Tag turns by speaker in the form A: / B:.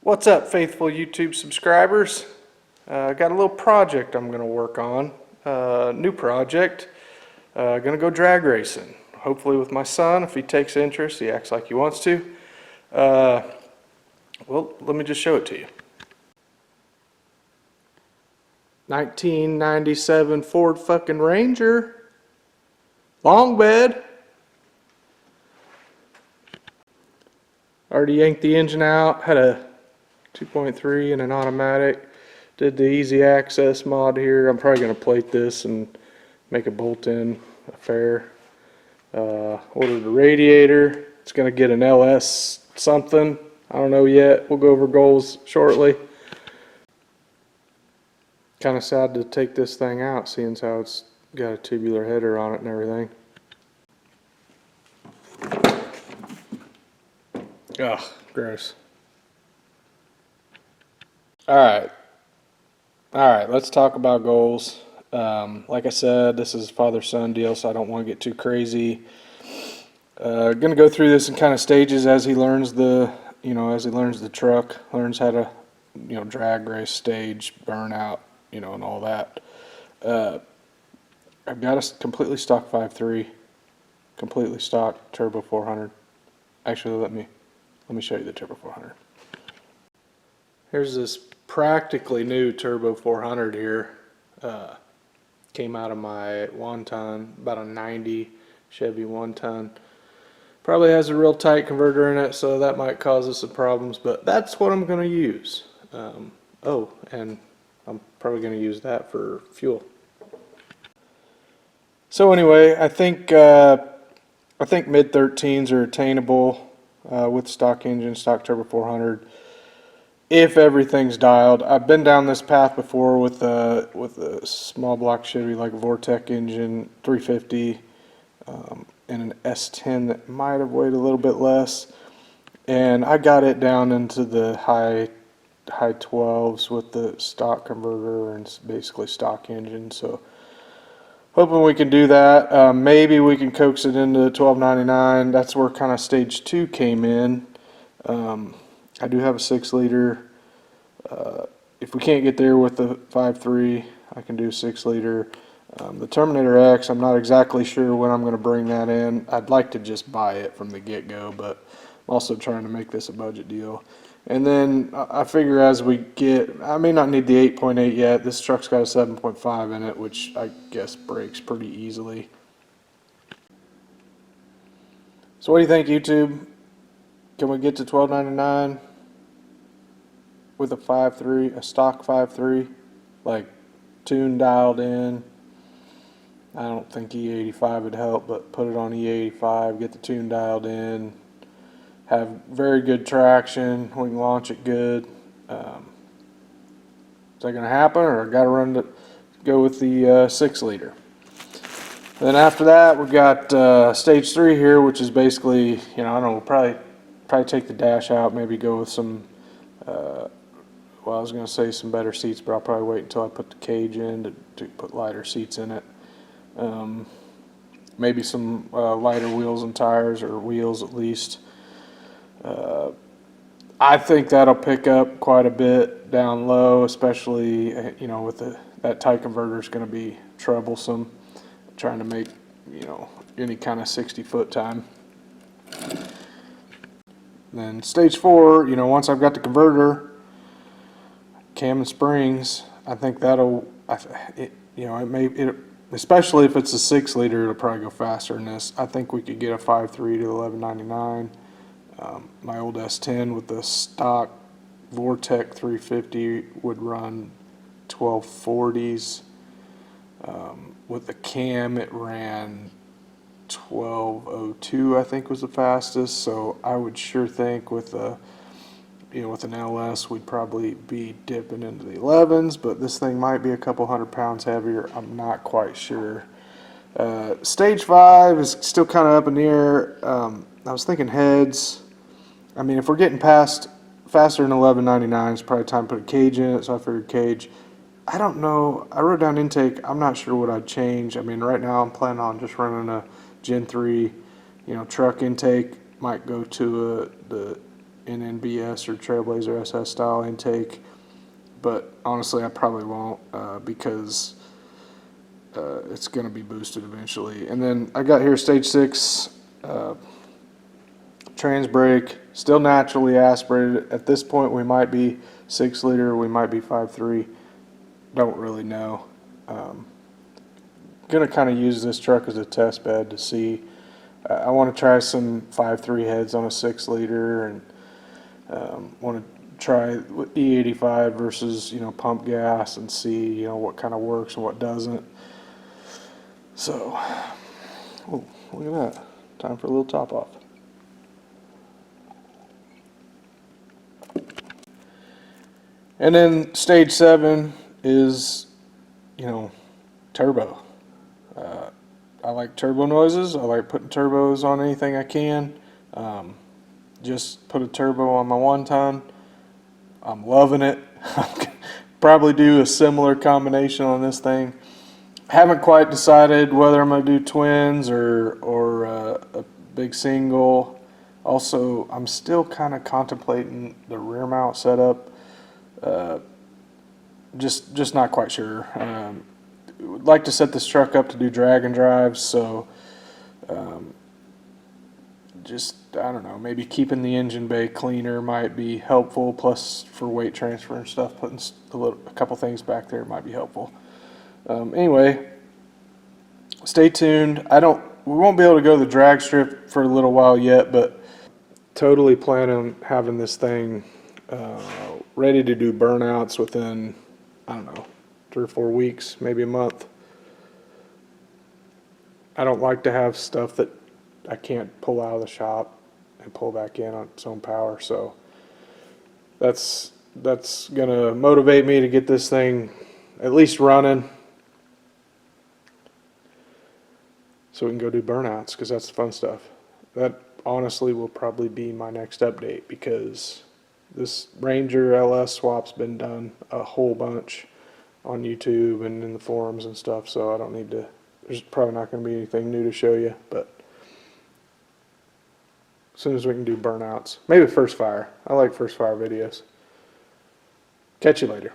A: What's up, faithful YouTube subscribers? Got a little project I'm going to work on. New project. Going to go drag racing. Hopefully with my son, if he takes interest, he acts like he wants to. Well, let me just show it to you. 1997 Ford fucking Ranger. Long bed. Already yanked the engine out. Had a 2.3 and an automatic. Did the easy access mod here. I'm probably going to plate this and make a bolt-in affair. Ordered a radiator. It's going to get an LS something. I don't know yet. We'll go over goals shortly. Kind of sad to take this thing out, seeing how it's got a tubular header on it and everything. Ugh, gross. Alright, let's talk about goals. Like I said, this is father-son deal, so I don't want to get too crazy. Gonna go through this in kind of stages as he learns the truck, learns how to, drag race, stage, burnout, and all that. I've got a completely stock 5.3, completely stock turbo 400. Actually, let me show you the turbo 400. Here's this practically new turbo 400 here. Came out of my 1-ton, about a 90 Chevy 1-ton. Probably has a real tight converter in it, so that might cause us some problems, but that's what I'm going to use. Oh, and I'm probably going to use that for fuel. So anyway, I think mid-13s are attainable with stock engine, stock turbo 400. If everything's dialed. I've been down this path before with a small block Chevy like Vortec engine, 350, and an S10 that might have weighed a little bit less, and I got it down into the high 12s with the stock converter and basically stock engine. So hoping we can do that. Maybe we can coax it into 1299. That's where kind of stage 2 came in. I do have a 6-liter. If we can't get there with the 5.3, I can do 6-liter. The Terminator X, I'm not exactly sure when I'm going to bring that in. I'd like to just buy it from the get-go, but I'm also trying to make this a budget deal. And then I figure as we get, I may not need the 8.8 yet. This truck's got a 7.5 in it, which I guess brakes pretty easily. So what do you think, YouTube? Can we get to 1299 with a 5.3, a stock 5.3, like tune dialed in? I don't think E85 would help, but put it on E85, get the tune dialed in, have very good traction, we can launch it good. Is that going to happen, or got to go with the 6-liter? Then after that, we've got stage 3 here, which is basically, I don't know, we'll probably take the dash out, maybe go with some, well, I was going to say some better seats, but I'll probably wait until I put the cage in to put lighter seats in it. Maybe some lighter wheels and tires, or wheels at least. I think that'll pick up quite a bit down low, especially, with that tight converter is going to be troublesome, trying to make, any kind of 60-foot time. Then stage 4, once I've got the converter, cam and springs, I think that'll, especially if it's a 6-liter, it'll probably go faster than this. I think we could get a 5.3 to 1199. My old S10 with the stock Vortec 350 would run 1240s. With the cam, it ran 1202, I think was the fastest. So I would sure think with with an LS, we'd probably be dipping into the 11s, but this thing might be a couple 100 pounds heavier. I'm not quite sure. Stage 5 is still kind of up in the air. I was thinking heads. I mean, if we're getting faster than 1199, it's probably time to put a cage in it, so I figured cage. I don't know. I wrote down intake. I'm not sure what I'd change. I mean, right now I'm planning on just running a Gen 3, truck intake. Might go to the in NBS or Trailblazer SS style intake, but honestly I probably won't because it's going to be boosted eventually. And then I got here stage 6 trans brake, still naturally aspirated. At this point we might be 6 liter, we might be 5.3, don't really know. Gonna kind of use this truck as a test bed to see. I want to try some 5.3 heads on a 6 liter, and want to try with E85 versus pump gas and see what kind of works and what doesn't. So, oh, look at that! Time for a little top off. And then stage 7 is turbo. I like turbo noises. I like putting turbos on anything I can. Just put a turbo on my 1-ton. I'm loving it. Probably do a similar combination on this thing. Haven't quite decided whether I'm going to do twins or a big single. Also, I'm still kind of contemplating the rear mount setup. Just not quite sure. Would like to set this truck up to do drag and drives, so just, I don't know, maybe keeping the engine bay cleaner might be helpful, plus for weight transfer and stuff, putting a couple things back there might be helpful. Anyway, stay tuned. We won't be able to go to the drag strip for a little while yet, but totally plan on having this thing ready to do burnouts within, I don't know, 3 or 4 weeks, maybe a month. I don't like to have stuff that I can't pull out of the shop and pull back in on its own power, so that's gonna motivate me to get this thing at least running so we can go do burnouts, because that's the fun stuff. That honestly will probably be my next update, because this Ranger LS swap's been done a whole bunch on YouTube and in the forums and stuff, so I don't need to, there's probably not going to be anything new to show you, but as soon as we can do burnouts, maybe first fire. I like first fire videos. Catch you later.